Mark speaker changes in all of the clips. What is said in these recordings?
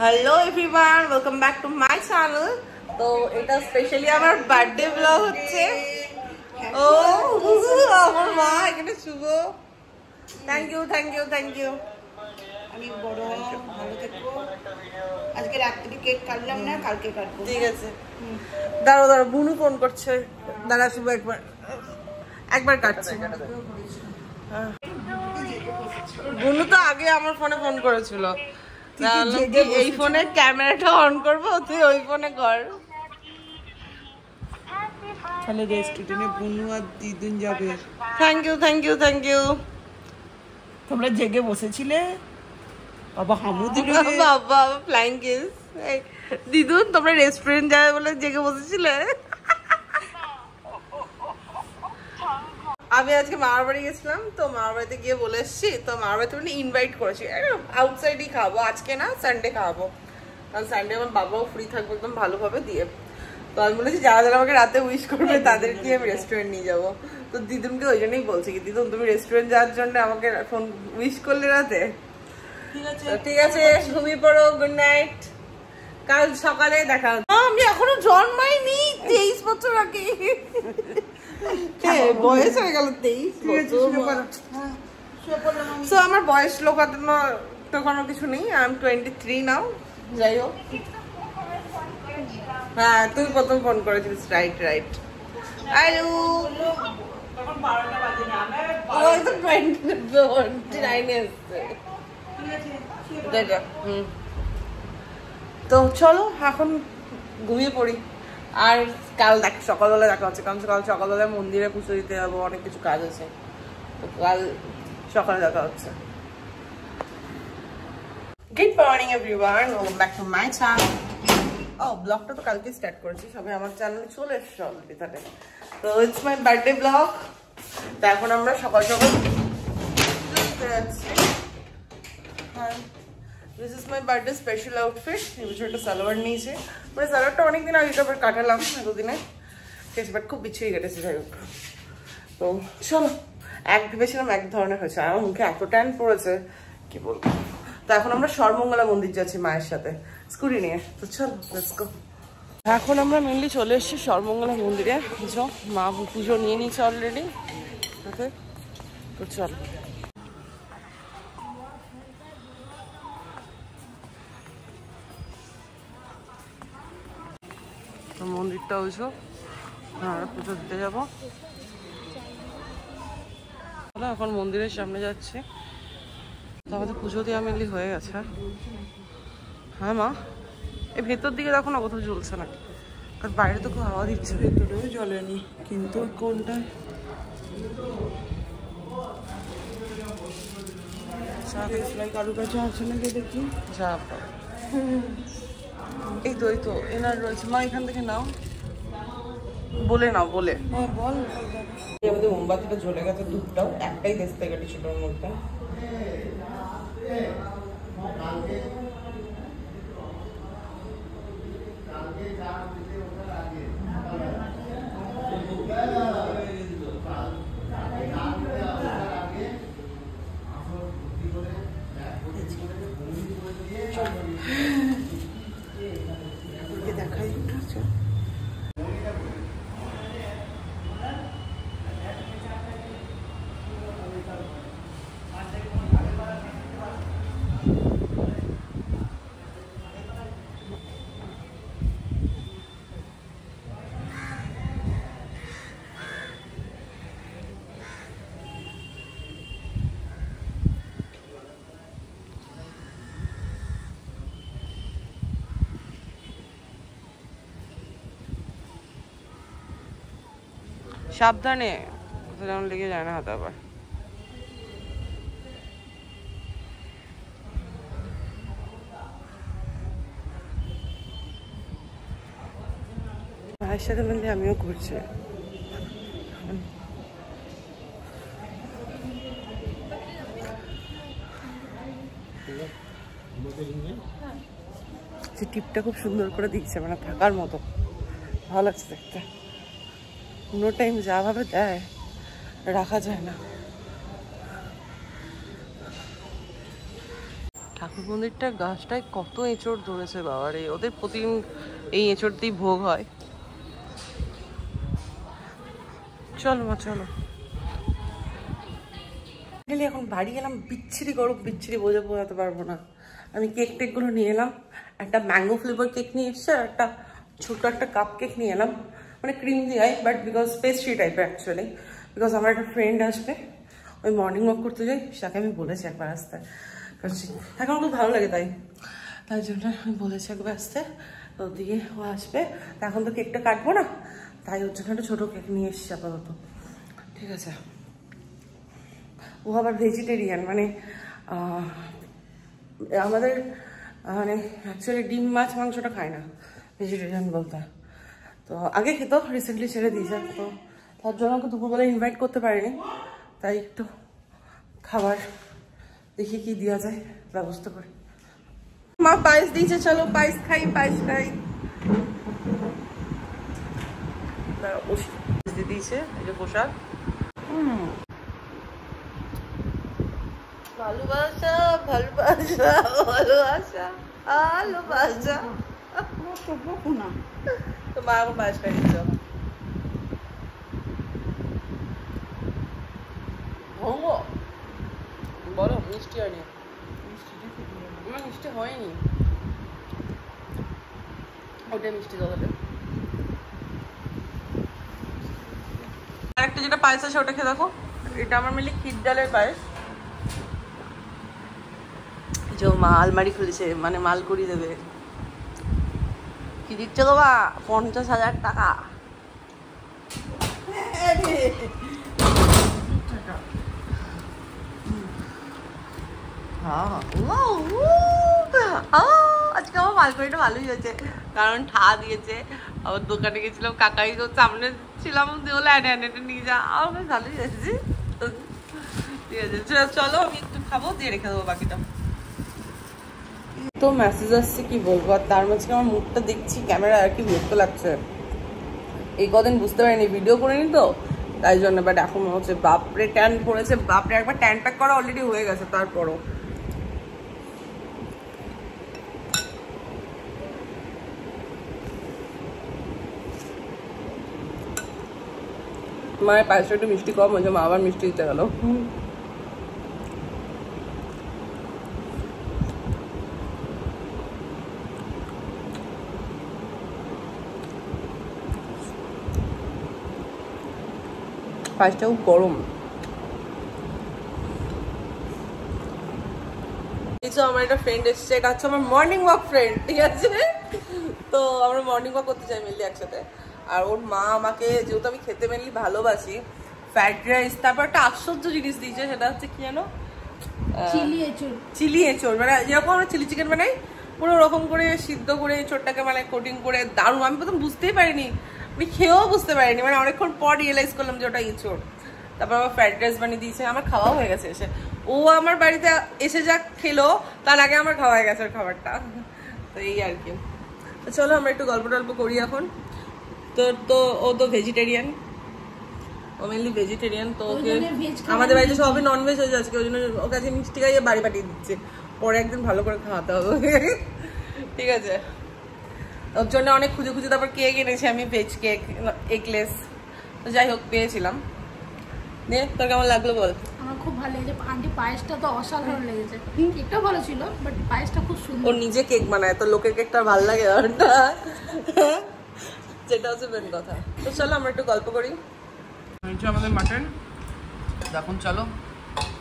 Speaker 1: Hello everyone welcome back to my channel. तो এটা specially আমার বার্থডে ব্লগ হচ্ছে। ও আমার মা এখানে শুভ। থ্যাংক ইউ আমি বড় ভালো থেকো। আজকে রাত্রি কেক কাটলাম না, কালকে কাটবো। ঠিক আছে, দাঁড়াও বুনু ফোন করছে। দাঁড়া শুভ একবার কাটছে। বুনু তো আগে আমার ফোনে ফোন করেছিল। এই ফোনের ক্যামেরাটা অন করবো, তুই ওই ফোনে কর।
Speaker 2: তাহলে রেস্টুরেন্টে বুনু আর দিদুন যাবে।
Speaker 1: Thank you.
Speaker 2: তোমরা জেগে বসেছিলে, বাবা হামু দিল,
Speaker 1: বাবা ফ্লাইং কিস। দিদুন তোমরা রেস্টুরেন্ট যাবে বলে জেগে বসেছিলে। আমি আজকে মামার বাড়ি গেছিলাম, তো মামার বাড়িতে গিয়ে বলে এসেছি। তো মামার বাড়িতে মানে ইনভাইট করেছি, আউটসাইডই খাবো আজকে, না সানডে খাওয়াবো, কারণ সানডে আমার বাবাও ফ্রি থাকবে একদম ভালোভাবে দিয়ে। তো আমি বলেছি যারা যারা আমাকে রাতে উইশ করবে তাদেরকে আমি রেস্টুরেন্ট নিয়ে যাবো। তো দিদুনকে ওই জন্যই বলছি কি, দিদুন তুমি রেস্টুরেন্ট যাওয়ার জন্য আমাকে ফোন উইশ করলে রাতে। ঠিক আছে ঘুমিয়ে পড়ো, গুড নাইট, কাল সকালে দেখা হবে। আমি এখনো জন্মাইনি, 23 বছর আগে বয়স হয়ে গেল 23 বছর। আমার বয়স লোকানো তো কোনো কিছু নেই, আই এম 23 নাও। যাই হোক, হ্যাঁ তুই প্রথম ফোন করেছিলিস, রাইট। আলু তখন 12টা বাজে না, ওই তো 29 এসছে। তো চলো এখন ঘুমিয়ে পড়ি, আর কাল সকালবেলা দেখা হচ্ছে, কারণ সকালবেলায় মন্দিরে পুজো দিতে যাবো, অনেক কিছু কাজ আছে। তো কাল সকালে দেখা হচ্ছে। Good morning everyone, welcome back to my channel. ব্লগটা তো কালকে স্টার্ট করেছি, সবাই আমার চ্যানেলে চলে এসেছে অলরেডি। তাহলে তো ইটস মাই বার্থডে ব্লগ। তো এখন আমরা সকাল যাচ্ছি। হ্যাঁ, this is my birthday special outfit. এই বছর একটা সালোয়ার নিয়েছে, মানে সালোয়ারটা অনেকদিন আগে তারপর কাটালাম, এতদিনে ঠিক বাট খুব বিছিয়ে কেটেছে। যাই হোক, তো চলো, ভেবেছিলাম এক ধরনের হয়েছে, আমার মুখে এত ট্যান পড়েছে কি বলবো। তো এখন আমরা সর্বমঙ্গলা মন্দির যাচ্ছি মায়ের সাথে স্কুটি নিয়ে। তো চলো লেটস গো। এখন আমরা মেনলি চলে এসেছি সর্বমঙ্গলা মন্দিরে। বুঝো মা পুজো নিয়ে নিয়েছে অলরেডি। ওকে, তো চলো। মন্দিরটা বুঝো, আমরা পুজো দিতে যাবো। এখন মন্দিরের সামনে যাচ্ছি। আমাদের পুজো দেওয়া মেনলি হয়ে গেছে। হ্যাঁ মা, এই ভেতর দিকে দেখো না, কোথাও জ্বলছে না, কারণ বাইরে তো খুব হাওয়া দিচ্ছে।
Speaker 2: ভেতরেও জ্বলেনি, কিন্তু কোনটা কারো কাছে আছে নাকি দেখি।
Speaker 1: যা এই তো এনার রয়েছে। মা এখান থেকে নাও, বলে নাও, বলে।
Speaker 2: হ্যাঁ বল।
Speaker 1: আমাদের মোমবাতিটা জ্বলে গেছে, দুধটাও একটাই দেশ থেকে ছিল ওর মধ্যে। দেখাই সাবধানে, কোথাও যেমন লেগে যায় না হাত। আবার ভাইয়ের সাথে মিলে আমিও ঘুরছি। টিপটা খুব সুন্দর করে দিচ্ছে, মানে থাকার মতো ভালো লাগছে দেখতে। কোনো টাইম যা ভাবে দেয় রাখা যায় না। ঠাকুর মন্দিরটার গাছটায় কত এঁচড় ধরেছে বাবারে, ওদের প্রতিদিন এই এঁচড় দিয়ে ভোগ হয়। চলো মা চলো। এখন বাড়ি গেলাম, বিচ্ছিরি গরম, বিচ্ছিরি বোঝাতে পারবো না। আমি কেক টেকগুলো নিয়ে এলাম, একটা ম্যাঙ্গো ফ্লেভার কেক নিয়ে এসছে আর একটা ছোটো একটা কাপ কেক নিয়ে এলাম, মানে ক্রিম দিয়ে, বাট বিকজ পেস্ট্রি টাইপের অ্যাকচুয়ালি, বিকজ আমার একটা ফ্রেন্ড আসবে, ওই মর্নিং ওয়াক করতে যাই, তাকে আমি বলেছি একবার আসতে, কারণ এখন খুব ভালো লাগে তাই জন্য আমি বলেছি একবার আসতে, তো দিয়ে ও আসবে। এখন তো কেকটা কাটবো না, তাই ওর জন্য একটা ছোটো কেক নিয়ে এসছি আপাতত, ঠিক আছে। ও আবার ভেজিটেরিয়ান, মানে আমাদের মানে অ্যাকচুয়ালি ডিম মাছ মাংসটা খায় না, ভেজিটেরিয়ান বলতে। তো আগে খেতো, রিসেন্টলি ছেড়ে দিয়েছে, তো তার জন্য আমাকে দুপুরবেলা ইনভাইট করতে পারিনি, তাই একটু খাবার দেখি কি দেওয়া যায় ব্যবস্থা করে। মা পায়েস দিয়েছে, চলো পায়েস খাই, দিয়েছে এই যে প্রসাদ। ভালোবাসা ভালোবাসা ভালোবাসা ভালোবাসা, তো মা এখন পায়েস খাই দিচ্ছ। বলো মিষ্টি হয়নি, আমার মিষ্টি হয়নি, ওটা মিষ্টি দাদাটা। আরেকটা যেটা পায়েস আছে ওটা খেয়ে দেখো, এটা আমার মিলে ক্ষীর ডালের পায়েস। যে মা আলমারি খুলেছে, মানে মাল করিয়ে দেবে। কি দিচ্ছে গো বা? 50,000 টাকা। আজকে আমার মালকড়িটা ভালোই হয়েছে, কারণ ঠা দিয়েছে। আবার দোকানে গেছিলাম, কাকাই সামনে ছিলাম, এনে নিয়ে যা, আমার বেশ ভালোই হয়েছে। ঠিক আছে চলো, আমি একটু খাবো, দিয়ে রেখে দেবো বাকিটা। তো মেসেজ আসছে কি বলবো, আর তার মাঝে আমার মুখটা দেখছি ক্যামেরা আর কি বিরক্ত লাগছে। এই কদিন বুঝতে পারিনি, ভিডিও করিনি তো তাই জন্য, বাট এখন মনে হচ্ছে বাপরে ট্যান পড়েছে, বাপরে একবার ট্যান প্যাক করা অলরেডি হয়ে গেছে, তারপরও মায়ের পায়েসটা একটু মিষ্টি কম হয়েছে, মা আবার মিষ্টি দিতে গেল। পায়েসটা খুব গরম। আমার একটা ফ্রেন্ড এসছে, এটা হচ্ছে আমার মর্নিং ওয়াক ফ্রেন্ড, ঠিক আছে। তো আমরা মর্নিং ওয়াক করতে চাই মিললে একসাথে। আর ওর মা আমাকে, যেহেতু আমি খেতে মেনলি ভালোবাসি, ফ্রাইড রাইস, তারপর একটা আশ্চর্য জিনিস দিয়েছে, সেটা হচ্ছে কি জানো, চিলি এঁচড়, মানে যেরকম আমরা চিলি চিকেন বানাই পুরো ওরকম করে সিদ্ধ করে এঁচড়টাকে মানে কোটিং করে, দারুণ। আমি প্রথম বুঝতেই পারিনি, আমি খেয়েও বুঝতে পারিনি, মানে অনেকক্ষণ পর রিয়েলাইজ করলাম যে ওটা এঁচড়। তারপর আমার ফ্রাইড রাইস বানিয়ে দিয়েছে, আমার খাওয়া হয়ে গেছে এসে। ও আমার বাড়িতে এসে যা খেলো, তার আগে আমার খাওয়া হয়ে গেছে ওর খাবারটা। তো এই আর কি। চলো আমরা একটু গল্প টল্প করি এখন। তো ও তো ভেজিটেরিয়ান, ও মেনলি ভেজিটেরিয়ান, তো ওকে আমাদের বাড়িতে সবই ননভেজ হয়ে যাচ্ছে, ওই জন্য ওকে আজকে মিষ্টি খাইয়ে বাড়ি পাঠিয়ে দিচ্ছে, পরে একদিন ভালো করে খাওয়াতে হবে, ঠিক আছে। ওর জন্য অনেক খুঁজে খুঁজে তারপর কেক এনেছি আমি, ভেজ কেক, এগলেস, তো যাই হোক পেয়েছিলাম। নে তোর কেমন লাগলো বল?
Speaker 3: আমার খুব ভালো লেগেছে আন্টি, পায়েসটা তো অসাধারণ লেগেছে, কেকটা ভালো ছিল বাট পায়েসটা খুব সুন্দর।
Speaker 1: ও নিজে কেক বানায়, তো লোকের কেকটা ভালো লাগে যেটা হচ্ছে মেন কথা। তো চলো আমরা একটু গল্প করি। আমাদের মাটন এখন, চলো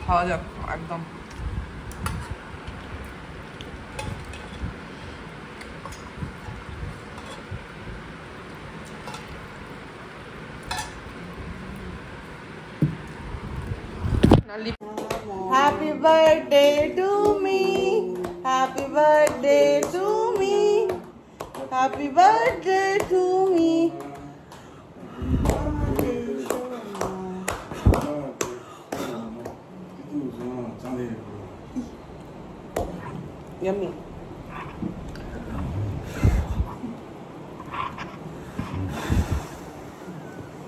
Speaker 1: খাওয়া যাক একদম। Happy birthday to me, happy birthday to me, happy birthday to me. Yummy.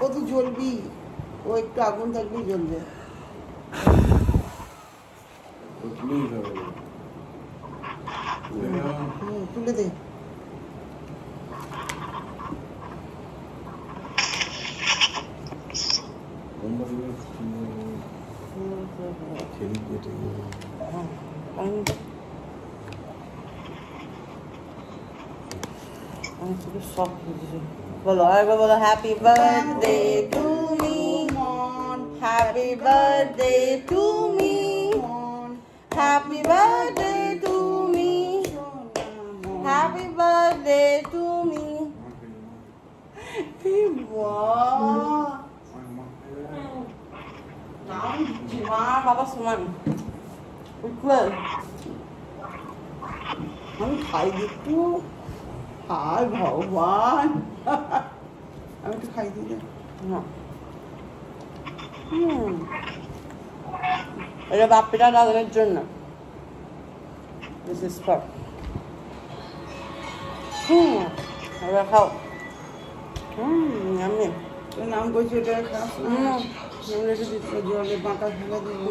Speaker 2: ও তো জ্বলবি, ও একটু আগুন থাকলেই জ্বলবে। খুলে দে।
Speaker 1: বলো আরেকবার বলো, happy birthday to me, happy birthday to me, happy birthday to me, happy birthday to me. মা বাবা সমান উঠলে
Speaker 2: আমি খাই একটু। হায় ভগবান, আমি একটু খাই দিই দে।
Speaker 1: এটা বাপ্পিটা দাদার জন্য। This is for এবার খাও। আমি
Speaker 2: তোর নাম করছি, ওটা খাস না। রেখে দিচ্ছি জলে বাঁকা ফেলে দেবো।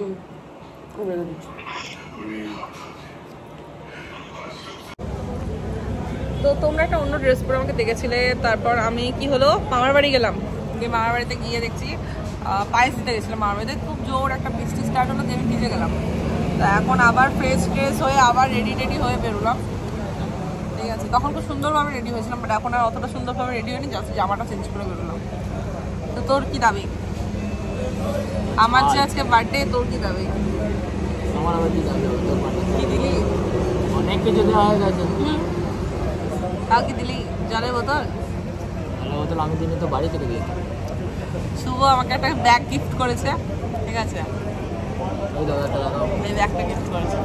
Speaker 1: রেখে দিচ্ছি। তো তোমরা একটা অন্য ড্রেস পরে আমাকে দেখেছিলে, তারপর আমি কি হলো মামার বাড়ি গেলাম, গিয়ে মামার বাড়িতে গিয়ে দেখছি পায়েস দিতে গেছিলাম মামার বাড়িতে, খুব জোর একটা বৃষ্টি স্টার্ট হলো, দিয়ে আমি ভিজে গেলাম। তো এখন আবার ফ্রেশ ট্রেস হয়ে আবার রেডি হয়ে বেরোলাম, ঠিক আছে। তখন খুব সুন্দরভাবে রেডি হয়েছিলাম, বাট এখন আর অতটা সুন্দরভাবে রেডি হয়নি, জাস্ট জামাটা চেঞ্জ করে বেরোলাম। তো তোর কি দাবি? আমার যে আজকে বার্থডে, তোর কি দাবি?
Speaker 4: আমার আবার কি দাবি?
Speaker 1: কি দিলি?
Speaker 4: অনেক কিছু দেওয়া হয়ে গেছে।
Speaker 1: তাও কি দিলি? জলের বোতল?
Speaker 4: জলের বোতল আমি দিনে তো বাড়ি থেকে দিয়েছি।
Speaker 1: শুভ আমাকে একটা ব্যাগ গিফট করেছে, ঠিক আছে,
Speaker 4: ওই দাদাটা দাও,
Speaker 1: এই ব্যাগটা গিফট করেছে।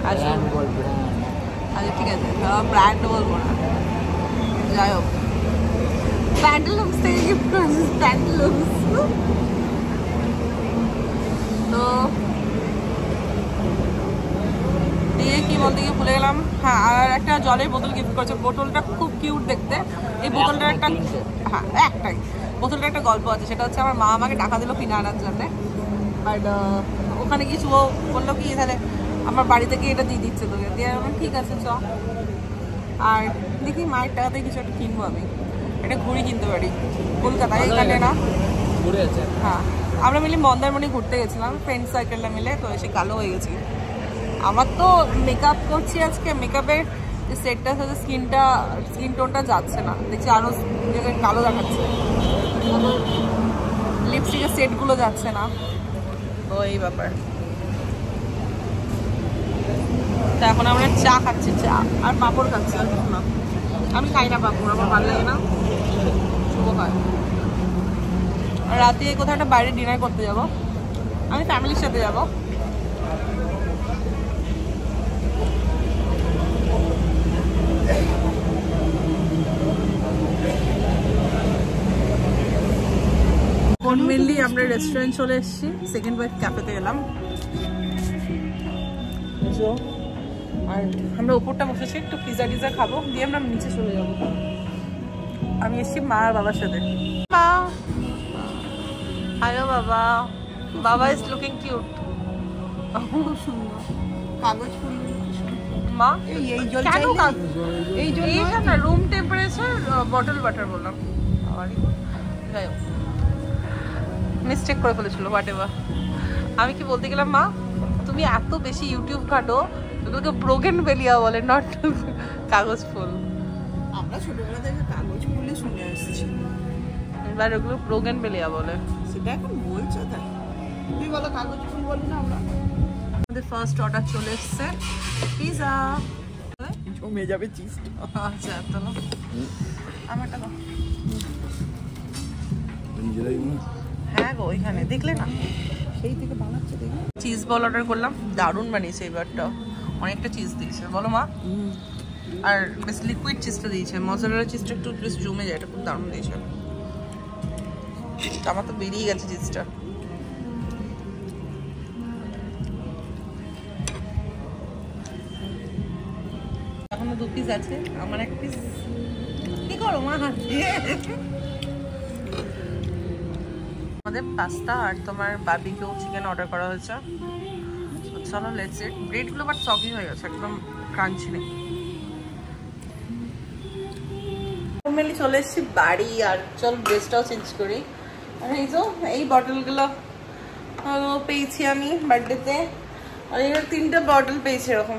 Speaker 1: আচ্ছা
Speaker 4: ব্র্যান্ড বল, ব্র্যান্ড।
Speaker 1: আচ্ছা ঠিক আছে, ব্র্যান্ড বলবো না, যাই হোক প্যান্টালুমস থেকে গিফট করেছিস, প্যান্টালুমস। তো দিয়ে কি বলতে গিয়ে ভুলে গেলাম, হ্যাঁ আর একটা জলের বোতল গিফট করেছে। বোতলটা খুব কিউট দেখতে। এই বোতলটার একটা, হ্যাঁ একটাই, বোতলটার একটা গল্প আছে, সেটা হচ্ছে আমার মা আমাকে টাকা দিল কিনে আনার জন্যে, বাট ওখানে কিছু ও বললো কি তাহলে আমার বাড়ি থেকে এটা দিয়ে দিচ্ছে তোকে, দিয়ে আমি ঠিক আছে চ। আর দেখি মায়ের টাকাতে কিছু একটা কিনবো, আমি একটা ঘুড়ি কিনতে পারি কলকাতায়, এখানে না
Speaker 4: ঘুরে আছে।
Speaker 1: হ্যাঁ আমরা মিলে মন্দারমণি ঘুরতে গেছিলাম ফ্রেন্ড সার্কেলটা মিলে, তো এসে কালো হয়ে গেছি। আমার তো মেকআপ করছি আজকে, মেকআপের যে সেটটা সাথে স্কিন টোনটা যাচ্ছে না, দেখছি আরও কালো দেখাচ্ছে, লিপস্টিকের সেটগুলো যাচ্ছে না, তো এই ব্যাপার। তো এখন আমরা চা খাচ্ছি, চা আর পাঁপড় খাচ্ছি, আর কিছু না। আমি খাই না পাঁপড়, আমার ভালো লাগে না, শুভ খায়। আর রাতে কোথাও একটা বাইরে ডিনার করতে যাব, আমি ফ্যামিলির সাথে যাব। মেনলি আমরা রেস্টুরেন্ট চলে এসেছি, সেকেন্ড ওয়াইফ ক্যাফেতে এলাম, আর আমরা উপরটা বসেছি, একটু পিজা টিজা খাবো, দিয়ে আমরা নিচে চলে যাবো। আমি এসেছি মা আর বাবার সাথে। মা, হ্যালো বাবা, বাবা ইজ লুকিং কিউট।
Speaker 2: কাগজ ফুল
Speaker 1: মা
Speaker 2: এই জল
Speaker 1: কেন
Speaker 2: এই জল
Speaker 1: না, রুম টেম্পারেচার বটল ওয়াটার বললাম, যাই হোক মিস্টেক করে ফেলেছিল, হোয়াট এভার। আমি কি বলতে গেলাম, মা তুমি এত বেশি ইউটিউব ঘাটো, ওগুলোকে ব্রোগেন বেলিয়া বলে, নট কাগজ ফুল।
Speaker 2: আমরা ছোটবেলা থেকে কাগজ ফুলে শুনে আসছি,
Speaker 1: এবার ওগুলো ব্রোগেন বেলিয়া বলে।
Speaker 2: সেটা এখন বলছো তাই, তুই বলো কাগজ ফুল বলি না আমরা।
Speaker 1: আমাদের ফার্স্ট অর্ডার চলে এসছে, পিজা।
Speaker 2: জমে যাবে চিজ।
Speaker 1: আচ্ছা চলো আমারটা দাও। হ্যাঁ গো ওইখানে দেখলে না,
Speaker 2: সেই থেকে বানাচ্ছে দেখি।
Speaker 1: চিজ বল অর্ডার করলাম, দারুণ বানিয়েছে এবারটা, অনেকটা চিজ দিয়েছে বলো মা, আর বেশ লিকুইড চিজটা দিয়েছে, মজারেলা চিজটা একটু বেশ জমে যায়, এটা খুব দারুণ দিয়েছে। আমার তো বেরিয়ে গেছে চিজটা। এখনো 2 পিস আছে, আমার 1 পিস। কি করো মা? আমাদের পাস্তা আর তোমার বারবিকিউ চিকেন অর্ডার করা হয়েছে। চলো লেটস ইট। ব্রেডগুলো বাট সগি হয়ে গেছে, একদম ক্রাঞ্চি নেই। ফাইনালি চলে এসেছি বাড়ি। আর চল ড্রেসটাও চেঞ্জ করি। আর এই তো এই বটলগুলো পেয়েছি আমি বার্থডেতে। আর এখানে 3টা বটল পেয়েছি এরকম,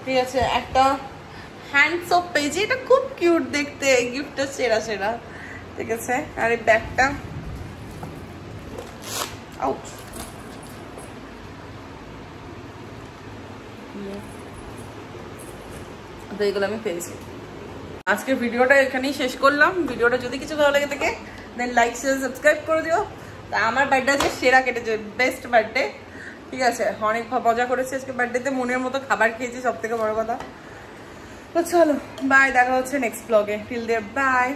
Speaker 1: ঠিক আছে। একটা হ্যান্ড সোপ পেয়েছি, এটা খুব কিউট দেখতে, গিফটটা সেরা সেরা, ঠিক আছে। আর এই ব্যাগটা আউট, তো এইগুলো আমি পেয়েছি। আজকের ভিডিওটা এখানেই শেষ করলাম। ভিডিওটা যদি কিছু ভালো লাগে থাকে দেন লাইক শেয়ার সাবস্ক্রাইব করে দিও। তা আমার বার্থডে আজকে সেরা কেটেছে, বেস্ট বার্থডে, ঠিক আছে। অনেক মজা করেছি আজকে বার্থডেতে, মনের মতো খাবার খেয়েছি, সব থেকে বড় কথা। তো চলো বাই, দেখা হচ্ছে নেক্সট ব্লগে। Till there by.